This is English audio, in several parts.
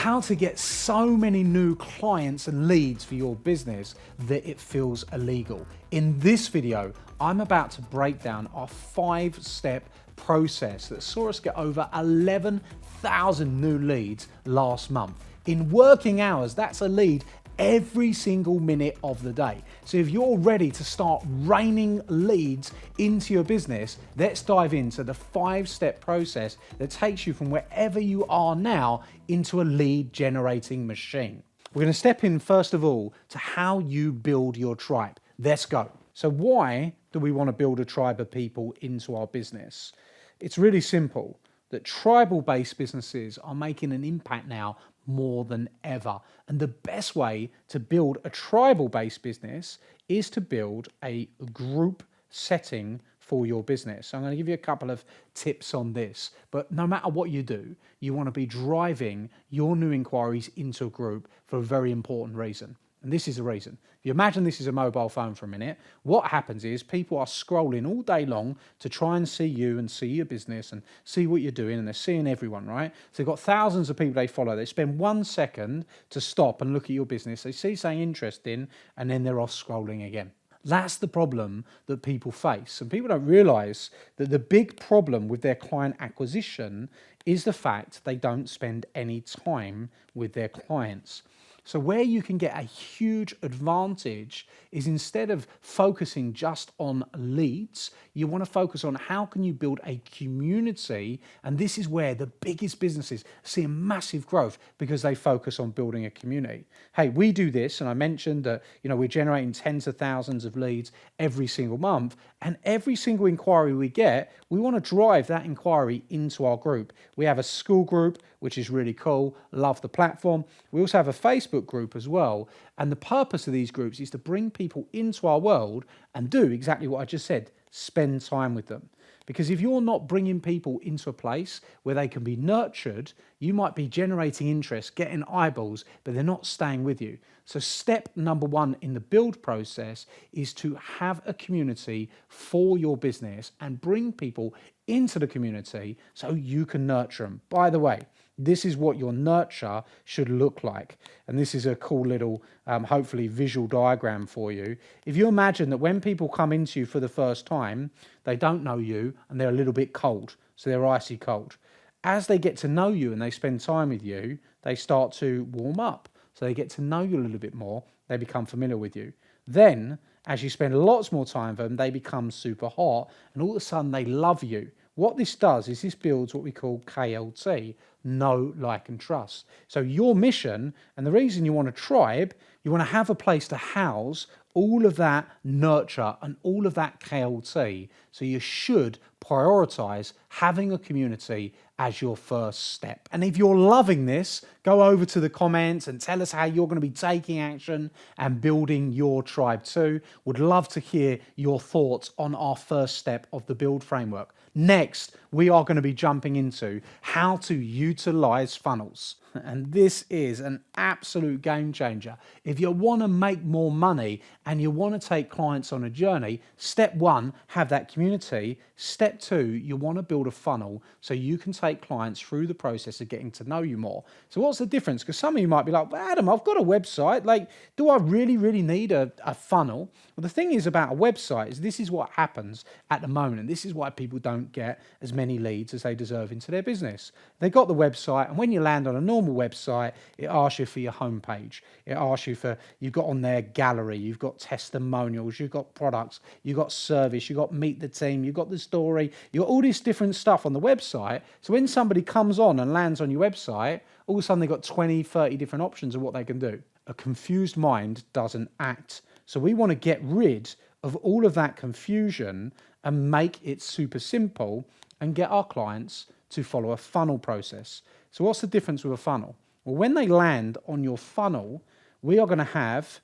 how to get so many new clients and leads for your business that it feels illegal. In this video, I'm about to break down our 5-step process that saw us get over 11,000 new leads last month. In working hours, that's a lead every single minute of the day. So if you're ready to start raining leads into your business, let's dive into the 5-step process that takes you from wherever you are now into a lead generating machine. We're going to step in first of all to how you build your tribe. Let's go. So why do we want to build a tribe of people into our business? It's really simple. That tribal-based businesses are making an impact now more than ever. And the best way to build a tribal-based business is to build a group setting for your business. So I'm going to give you a couple of tips on this. But no matter what you do, you want to be driving your new inquiries into a group for a very important reason. And this is the reason. If you imagine this is a mobile phone for a minute, what happens is people are scrolling all day long to try and see you and see your business and see what you're doing, and they're seeing everyone, right? So they've got thousands of people they follow. They spend 1 second to stop and look at your business. They see something interesting, and then they're off scrolling again. That's the problem that people face. And people don't realize that the big problem with their client acquisition is the fact they don't spend any time with their clients. So where you can get a huge advantage is instead of focusing just on leads, you want to focus on how can you build a community. And this is where the biggest businesses see a massive growth because they focus on building a community. Hey, we do this, and I mentioned that we're generating tens of thousands of leads every single month, and every single inquiry we get, we want to drive that inquiry into our group. We have a school group, which is really cool. Love the platform. We also have a Facebook group as well. And the purpose of these groups is to bring people into our world and do exactly what I just said, spend time with them. Because if you're not bringing people into a place where they can be nurtured, you might be generating interest, getting eyeballs, but they're not staying with you. So step number 1 in the build process is to have a community for your business and bring people into the community so you can nurture them. By the way, this is what your nurture should look like. And this is a cool little, hopefully visual diagram for you. If you imagine that when people come into you for the first time, they don't know you and they're a little bit cold. So they're icy cold. As they get to know you and they spend time with you, they start to warm up. So they get to know you a little bit more. They become familiar with you. Then, as you spend lots more time with them, they become super hot and all of a sudden they love you. What this does is this builds what we call KLT, know, like, and trust. So your mission, and the reason you want a tribe, you want to have a place to house all of that nurture and all of that KLT. So you should prioritize having a community as your first step. And if you're loving this, go over to the comments and tell us how you're going to be taking action and building your tribe too. Would love to hear your thoughts on our first step of the build framework. Next, we are going to be jumping into how to utilize funnels. And this is an absolute game changer. If you want to make more money and you want to take clients on a journey, step 1, have that community. Step 2, you want to build a funnel so you can take clients through the process of getting to know you more. So what's the difference? Because some of you might be like, well, Adam, I've got a website. Like, do I really need a funnel? Well, the thing is about a website is this is what happens at the moment. And this is why people don't get as many leads as they deserve into their business. They got the website, and when you land on a normal website, it asks you for your homepage. It asks you for, you've got on there gallery, you've got testimonials, you've got products, you've got service, you've got meet the team, you've got the story, you've got all this different stuff on the website. So when somebody comes on and lands on your website, all of a sudden they've got 20, 30 different options of what they can do. A confused mind doesn't act. So we want to get rid of all of that confusion and make it super simple and get our clients to follow a funnel process. So what's the difference with a funnel? Well, when they land on your funnel, we are going to have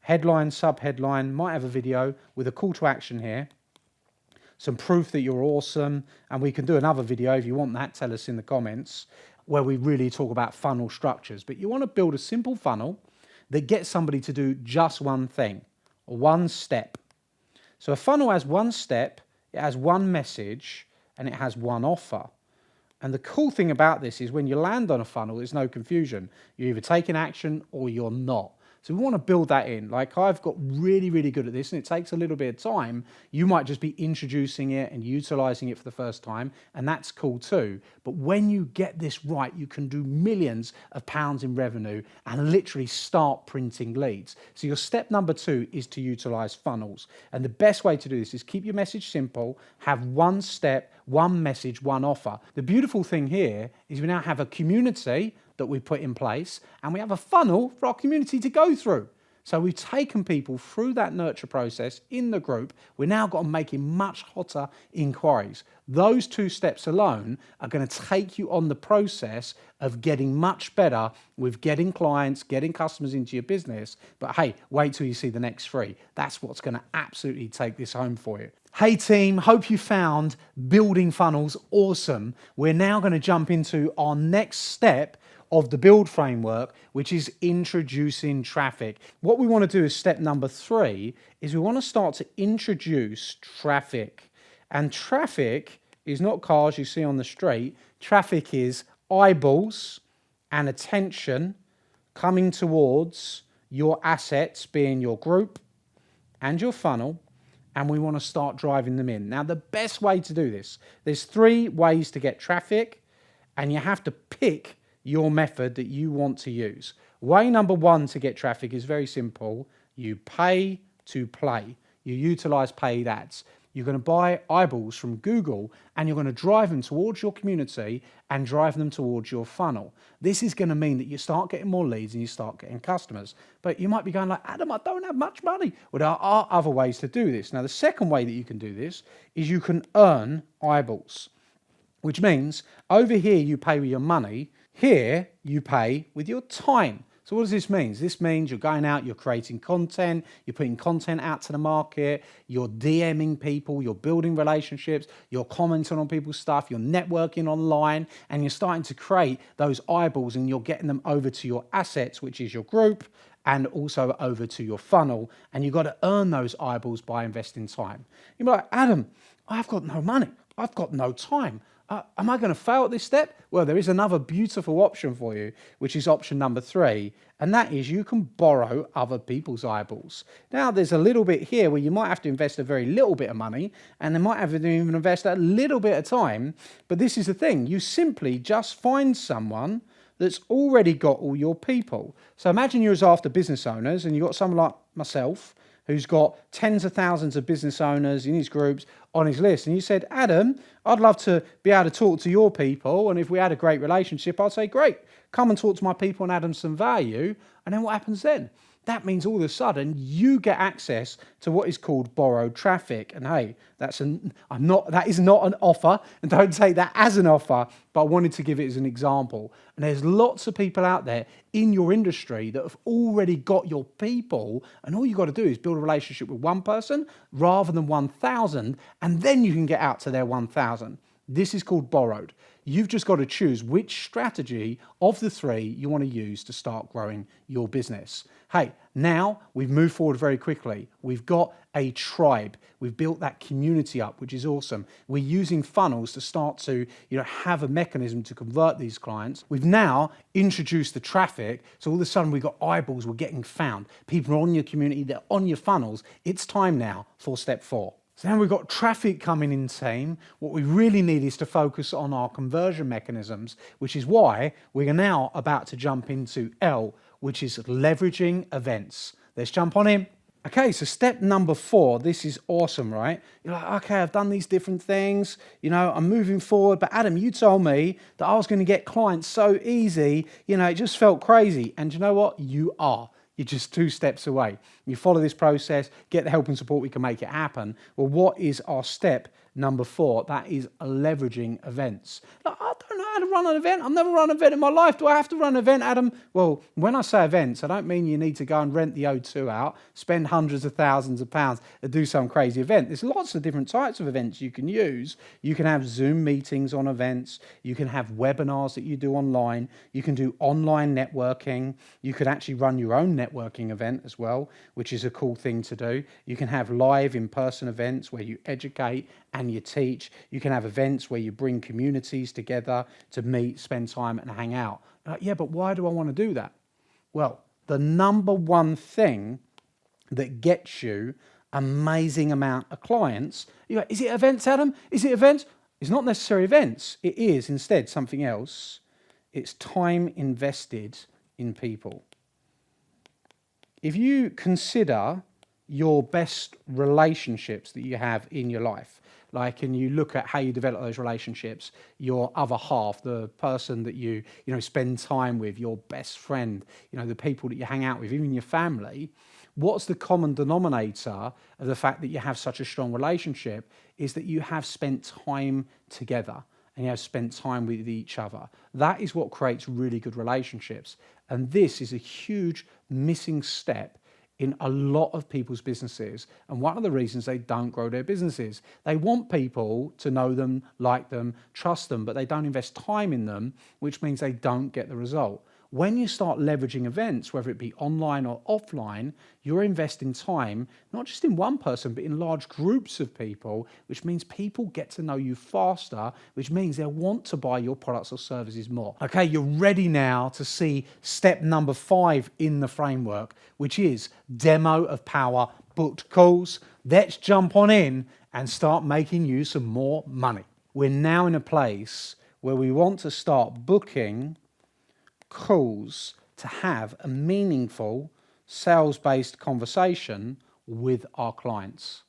headline, sub-headline, might have a video with a call to action here, some proof that you're awesome, and we can do another video if you want that, tell us in the comments, where we really talk about funnel structures. But you want to build a simple funnel that gets somebody to do just one thing, one step. So a funnel has one step, it has one message, and it has one offer. And the cool thing about this is when you land on a funnel, there's no confusion. You're either taking action or you're not. So we want to build that in. Like I've got really, really good at this and it takes a little bit of time. You might just be introducing it and utilizing it for the first time, and that's cool too. But when you get this right, you can do millions of pounds in revenue and literally start printing leads. So your step number 2 is to utilize funnels. And the best way to do this is keep your message simple, have one step, one message, one offer. The beautiful thing here is we now have a community that we put in place, and we have a funnel for our community to go through. So we've taken people through that nurture process in the group. We're now got to making much hotter inquiries. Those 2 steps alone are going to take you on the process of getting much better with getting clients, getting customers into your business. But hey, wait till you see the next 3. That's what's going to absolutely take this home for you. Hey team, hope you found building funnels awesome. We're now going to jump into our next step of the build framework, which is introducing traffic. What we want to do is step number 3 is we want to start to introduce traffic. And traffic is not cars you see on the street. Traffic is eyeballs and attention coming towards your assets, being your group and your funnel, and we want to start driving them in. Now, the best way to do this, there's 3 ways to get traffic, and you have to pick your method that you want to use. Way number 1 to get traffic is very simple. You pay to play. You utilize paid ads. You're going to buy eyeballs from Google and you're going to drive them towards your community and drive them towards your funnel. This is going to mean that you start getting more leads and you start getting customers. But you might be going like, Adam, I don't have much money. Well, there are other ways to do this. Now, the second way that you can do this is you can earn eyeballs, which means over here you pay with your money. Here, you pay with your time. So what does this mean? This means you're going out, you're creating content, you're putting content out to the market, you're DMing people, you're building relationships, you're commenting on people's stuff, you're networking online, and you're starting to create those eyeballs and you're getting them over to your assets, which is your group, and also over to your funnel. And you've got to earn those eyeballs by investing time. You're like, Adam, I've got no money. I've got no time. Am I going to fail at this step? Well, there is another beautiful option for you, which is option number 3, and that is you can borrow other people's eyeballs. Now, there's a little bit here where you might have to invest a very little bit of money, and they might have to even invest a little bit of time, but this is the thing. You simply just find someone that's already got all your people. So imagine you're after business owners, and you've got someone like myself, who's got tens of thousands of business owners in his groups on his list. And you said, Adam, I'd love to be able to talk to your people. And if we had a great relationship, I'd say, great, come and talk to my people and add them some value. And then what happens then? That means all of a sudden you get access to what is called borrowed traffic. And hey, that is not an offer, and don't take that as an offer, but I wanted to give it as an example. And there's lots of people out there in your industry that have already got your people, and all you got to do is build a relationship with one person rather than 1,000, and then you can get out to their 1,000. This is called borrowed. You've just got to choose which strategy of the 3 you want to use to start growing your business. Hey, now we've moved forward very quickly. We've got a tribe. We've built that community up, which is awesome. We're using funnels to start to, have a mechanism to convert these clients. We've now introduced the traffic. So all of a sudden we've got eyeballs, we're getting found. People are on your community, they're on your funnels. It's time now for step 4. So now we've got traffic coming in team. What we really need is to focus on our conversion mechanisms, which is why we're now about to jump into L, which is leveraging events. Let's jump on in. Okay, so step number 4, this is awesome, right? You're like, okay, I've done these different things, I'm moving forward, but Adam, you told me that I was going to get clients so easy, it just felt crazy. And you know what? You are. You're just 2 steps away. You follow this process, get the help and support, we can make it happen. Well, what is our step number 4? That is leveraging events. Like, I don't know how to run an event. I've never run an event in my life. Do I have to run an event, Adam? Well, when I say events, I don't mean you need to go and rent the O2 out, spend hundreds of thousands of pounds to do some crazy event. There's lots of different types of events you can use. You can have Zoom meetings on events. You can have webinars that you do online. You can do online networking. You could actually run your own networking event as well, which is a cool thing to do. You can have live in-person events where you educate and and you teach. You can have events where you bring communities together to meet, spend time and hang out. Like, yeah, but why do I want to do that? Well, the number one thing that gets you amazing amount of clients, you're like, is it events, Adam? Is it events? It's not necessarily events. It is instead something else. It's time invested in people. If you consider your best relationships that you have in your life, like, and you look at how you develop those relationships, your other half, the person that you spend time with, your best friend, the people that you hang out with, even your family, what's the common denominator of the fact that you have such a strong relationship is that you have spent time together and you have spent time with each other. That is what creates really good relationships. And this is a huge missing step in a lot of people's businesses, and one of the reasons they don't grow their businesses. They want people to know them, like them, trust them, but they don't invest time in them, which means they don't get the result. When you start leveraging events, whether it be online or offline, you're investing time, not just in one person, but in large groups of people, which means people get to know you faster, which means they'll want to buy your products or services more. Okay, you're ready now to see step number 5 in the framework, which is demo of power booked calls. Let's jump on in and start making you some more money. We're now in a place where we want to start booking calls to have a meaningful sales-based conversation with our clients.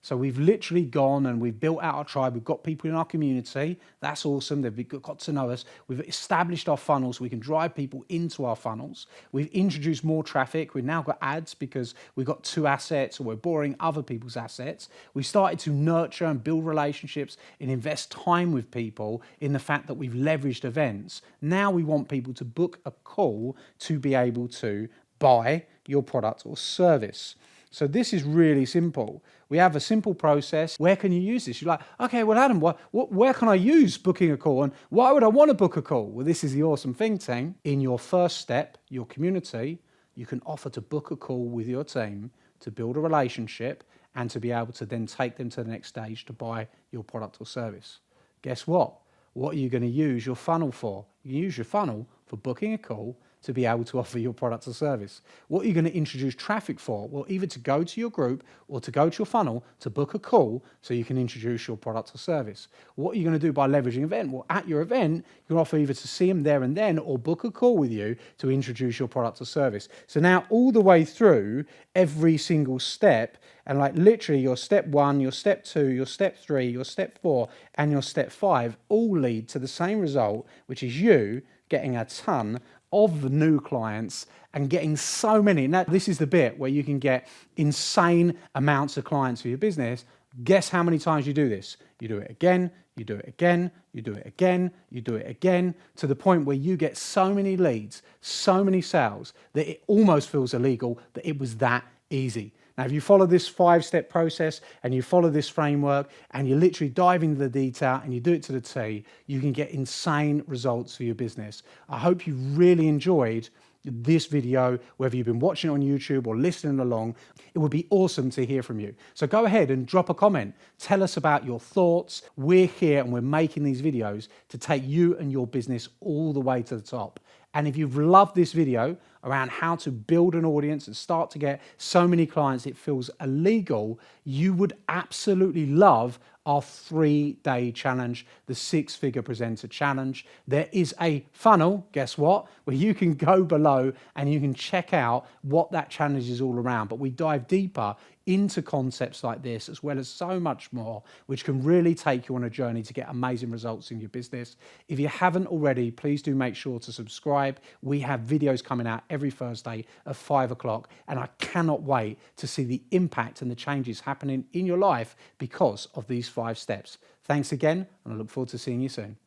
So we've literally gone and we've built out our tribe. We've got people in our community. That's awesome. They've got to know us. We've established our funnels. We can drive people into our funnels. We've introduced more traffic. We've now got ads because we've got 2 assets, or we're borrowing other people's assets. We started to nurture and build relationships and invest time with people in the fact that we've leveraged events. Now we want people to book a call to be able to buy your product or service. So this is really simple. We have a simple process. Where can you use this? You're like, okay, well, Adam, where can I use booking a call? And why would I want to book a call? Well, this is the awesome thing, team. In your first step, your community, you can offer to book a call with your team to build a relationship and to be able to then take them to the next stage to buy your product or service. Guess what? What are you going to use your funnel for? You can use your funnel for booking a call to be able to offer your product or service. What are you going to introduce traffic for? Well, either to go to your group or to go to your funnel to book a call so you can introduce your product or service. What are you going to do by leveraging an event? Well, at your event, you can offer either to see them there and then or book a call with you to introduce your product or service. So now all the way through every single step, and like literally your step 1, your step 2, your step 3, your step 4, and your step 5 all lead to the same result, which is you getting a ton of new clients and getting so many. Now, this is the bit where you can get insane amounts of clients for your business. Guess how many times you do this? You do it again, you do it again, you do it again, you do it again, to the point where you get so many leads, so many sales, that it almost feels illegal that it was that easy. Now, if you follow this 5-step process and you follow this framework and you literally dive into the detail and you do it to the T, you can get insane results for your business. I hope you really enjoyed this video, whether you've been watching it on YouTube or listening along. It would be awesome to hear from you. So go ahead and drop a comment. Tell us about your thoughts. We're here and we're making these videos to take you and your business all the way to the top. And if you've loved this video around how to build an audience and start to get so many clients it feels illegal, you would absolutely love our 3-day challenge, the 6-Figure Presenter Challenge. There is a funnel, guess what, where you can go below and you can check out what that challenge is all around. But we dive deeper into concepts like this, as well as so much more, which can really take you on a journey to get amazing results in your business. If you haven't already, please do make sure to subscribe. We have videos coming out every Thursday at 5 o'clock, and I cannot wait to see the impact and the changes happening in your life because of these 5 steps. Thanks again, and I look forward to seeing you soon.